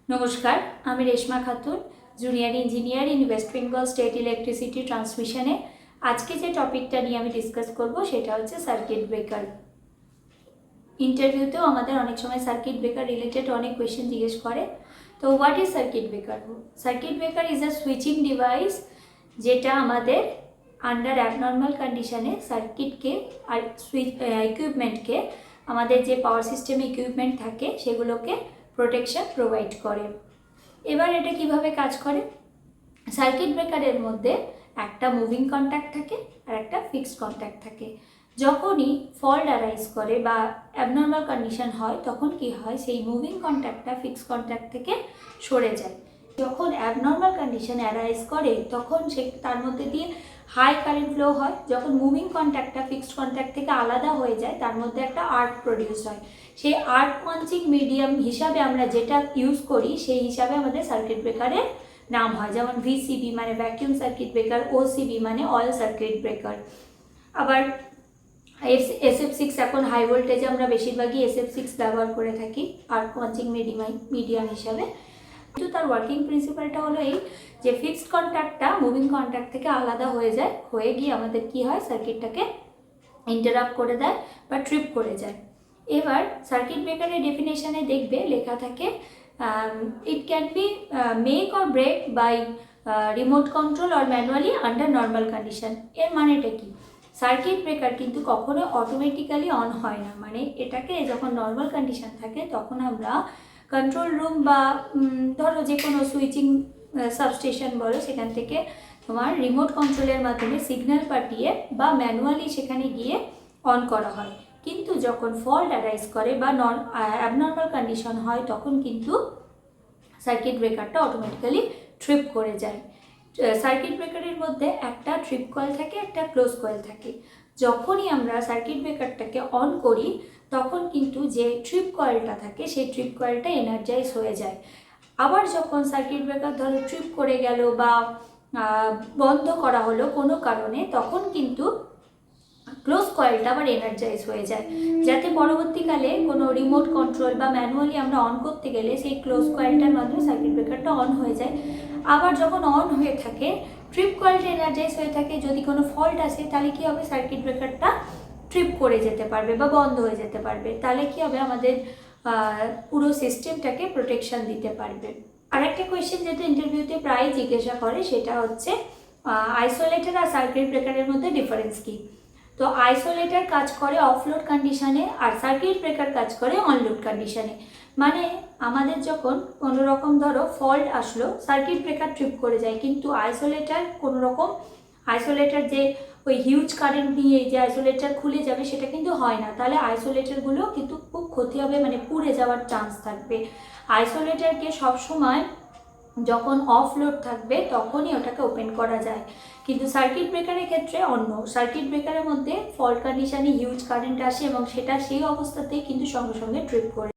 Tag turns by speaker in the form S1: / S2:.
S1: নমস্কার, আমি Reshma Khatun, junior engineer in West Bengal state electricity ট্রান্সমিশনে। আজকে যে টপিকটা নিয়ে আমি ডিসকাস করব সেটা হচ্ছে সার্কিট ব্রেকার। ইন্টারভিউতেও আমাদের অনেক সময় সার্কিট ব্রেকার রিলেটেড অনেক কোয়েশ্চেন জিজ্ঞেস করে। তো what is circuit breaker? Circuit breaker is a switching device যেটা আমাদের আন্ডার অ্যাবনর্মাল কন্ডিশনে সার্কিটকে আর সুইচ ইকুইপমেন্টকে, আমাদের যে পাওয়ার সিস্টেম ইকুইপমেন্ট থাকে সেগুলোকে প্রোটেকশন প্রোভাইড করে। এবার এটা কিভাবে কাজ করে? সার্কিট ব্রেকারের মধ্যে একটা মুভিং কন্ট্যাক্ট থাকে আর একটা ফিক্সড কন্ট্যাক্ট থাকে। যখনই ফল্ট অ্যারাইজ করে বা অ্যাবনর্মাল কন্ডিশন হয় তখন কি হয়, সেই মুভিং কন্ট্যাক্টটা ফিক্সড কন্ট্যাক্ট থেকে সরে যায়। যখন অ্যাবনর্মাল কন্ডিশন অ্যারাইজ করে তখন তার মধ্যে দিয়ে হাই কারেন্ট ফ্লো হয়। যখন মুভিং কন্ট্যাক্টটা ফিক্সড কন্ট্যাক্ট থেকে আলাদা হয়ে যায় তার মধ্যে একটা আর্ক প্রডিউস হয়। সেই আর্ক পাঞ্চিং মিডিয়াম হিসাবে আমরা যেটা ইউজ করি সেই হিসাবে আমাদের সার্কিট ব্রেকারের নাম হয়। যেমন ভিসিবি মানে ভ্যাকিউম সার্কিট ব্রেকার, ওসিবি মানে অয়েল সার্কিট ব্রেকার। আবার SF6 এখন হাই ভোল্টেজে আমরা বেশিরভাগই SF6 ব্যবহার করে থাকি আর্ক পাঞ্চিং মিডিয়াম হিসাবে। কিন্তু তার ওয়ার্কিং প্রিন্সিপালটা হলো এই যে ফিক্সড কন্ট্যাক্টটা মুভিং কন্ট্যাক্ট থেকে আলাদা হয়ে যায়, হয়ে গিয়ে আমাদের কি হয়, সার্কিটটাকে ইন্টারাপ্ট করে দেয় বা ট্রিপ করে যায়। এবার সার্কিট ব্রেকারের ডেফিনেশনে দেখবে লেখা থাকে it can be make or break by remote control or manually under normal condition. এর মানেটা কি? সার্কিট ব্রেকার কিন্তু কখনো অটোমেটিক্যালি অন হয় না। মানে এটাকে যখন নর্মাল কন্ডিশন থাকে তখন আমরা কন্ট্রোল রুম বা ধরো যে কোনো সুইচিং সাবস্টেশন বলো, সেখান থেকে তোমার রিমোট কন্ট্রোলের মাধ্যমে সিগন্যাল পাঠিয়ে বা ম্যানুয়ালি সেখানে গিয়ে অন করা হয়। কিন্তু যখন ফল্ট অ্যারাইজ করে বা অ্যাবনর্মাল কন্ডিশন হয় তখন কিন্তু সার্কিট ব্রেকারটা অটোমেটিক্যালি ট্রিপ করে যায়। সার্কিট ব্রেকারের মধ্যে একটা ট্রিপ কয়েল থাকে, একটা ক্লোজ কয়েল থাকে। যখনই আমরা সার্কিট ব্রেকারটাকে অন করি তখন কিন্তু যে ট্রিপ কয়েলটা থাকে সেই ট্রিপ কয়েলটা এনার্জাইজ হয়ে যায়। আবার যখন সার্কিট ব্রেকার ধরো ট্রিপ করে গেল বা বন্ধ করা হলো কোনো কারণে, তখন কিন্তু ক্লোজ কয়েলটা আবার এনার্জাইজ হয়ে যায়, যাতে পরবর্তীকালে কোনো রিমোট কন্ট্রোল বা ম্যানুয়ালি আমরা অন করতে গেলে সেই ক্লোজ কয়েলটার মাধ্যমে সার্কিট ব্রেকারটা অন হয়ে যায়। আবার যখন অন হয়ে থাকে ট্রিপ কয়েলটা এনার্জাইজ হয়ে থাকে, যদি কোনো ফল্ট আসে তাহলে কী হবে, সার্কিট ব্রেকারটা ট্রিপ করে যেতে পারবে বা বন্ধ হয়ে যেতে পারবে। তাহলে কী হবে, আমাদের পুরো সিস্টেমটাকে প্রোটেকশন দিতে পারবে। আরেকটা কোয়েশ্চেন যেটা ইন্টারভিউতে প্রায় জিজ্ঞাসা করে সেটা হচ্ছে আইসোলেটর আর সার্কিট ব্রেকারের মধ্যে ডিফারেন্স কী? তো আইসোলেটর কাজ করে অফলোড কন্ডিশনে আর সার্কিট ব্রেকার কাজ করে অনলোড কন্ডিশনে। মানে আমাদের যখন কোনো রকম ধরো ফল্ট আসলো, সার্কিট ব্রেকার ট্রিপ করে যায়, কিন্তু আইসোলেটর কোনো রকম আইসোলেটর যে ওই হিউজ কারেন্ট নিয়ে যে আইসোলেটর খুলে যাবে সেটা কিন্তু হয় না। তাহলে আইসোলেটরগুলো কিন্তু খুব ক্ষতি হবে, মানে পুড়ে যাওয়ার চান্স থাকবে। আইসোলেটরকে সবসময় যখন অফ লোড থাকবে তখনই ওটাকে ওপেন করা যায়। কিন্তু সার্কিট ব্রেকারের ক্ষেত্রে অন্য। সার্কিট ব্রেকারের মধ্যে ফল্ট কন্ডিশনে হিউজ কারেন্ট আসে এবং সেটা সেই অবস্থাতেই কিন্তু সঙ্গে সঙ্গে ট্রিপ করে।